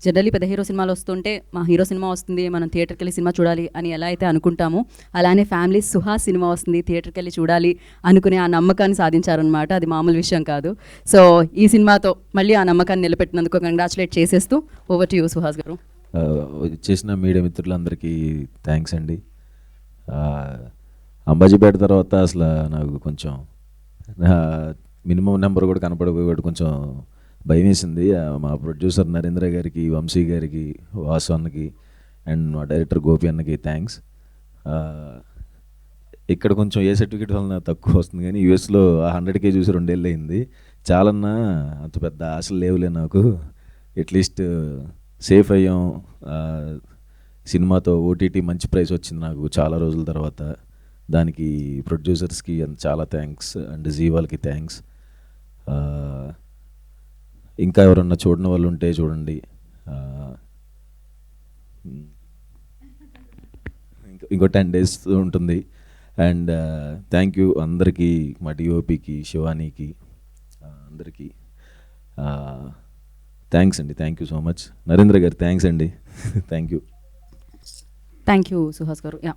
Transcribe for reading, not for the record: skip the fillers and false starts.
Generally పెద్ద hero సినిమాలు వస్తుంటే మా హీరో సినిమా వస్తుంది మనం థియేటర్కి వెళ్ళి సినిమా చూడాలి అని ఎలా అయితే అనుకుంటామో అలానే ఫ్యామిలీ సుహాస్ సినిమా వస్తుంది థియేటర్కి వెళ్ళి చూడాలి అనుకునే ఆ నమ్మకాన్ని సాధించారనమాట. అది మామూలు విషయం కాదు. సో ఈ సినిమాతో మళ్ళీ ఆ నమ్మకాన్ని నిలబెట్టినందుకు కంగ్రాచులేట్ చేసేస్తూ ఓవర్ టు యూ సుహాస్ గారు. చేసిన మీడియా మిత్రులందరికీ థ్యాంక్స్ అండి. అంబాజీపేట తర్వాత అసలు నాకు కొంచెం మినిమం నెంబర్ కూడా కనపడకపోయాడు, కొంచెం భయం వేసింది. మా ప్రొడ్యూసర్ నరేంద్ర గారికి, వంశీ గారికి, వాసు అన్నకి అండ్ మా డైరెక్టర్ గోపి అన్నకి థ్యాంక్స్. ఇక్కడ కొంచెం ఏ సర్టిఫికేట్ వలన తక్కువ వస్తుంది, కానీ యూఎస్లో 100K చూసి 2 ఏళ్ళు అయింది. చాలన్నా అంత పెద్ద ఆశలు లేవులే నాకు. అట్లీస్ట్ సేఫ్ అయ్యాం. సినిమాతో ఓటీటీ మంచి ప్రైస్ వచ్చింది నాకు చాలా రోజుల తర్వాత. దానికి ప్రొడ్యూసర్స్కి చాలా థ్యాంక్స్ అండ్ జీవాల్కి థ్యాంక్స్. ఇంకా ఎవరన్నా చూడని వాళ్ళు ఉంటే చూడండి. ఇంకో 10 days ఉంటుంది. అండ్ థ్యాంక్ యూ అందరికీ, మా డిఓపికి, శివానీకి, అందరికీ థ్యాంక్స్ అండి. Thank you so much. Narendra గారు థ్యాంక్స్ అండి. థ్యాంక్ యూ సుహాస్ గారు. యా.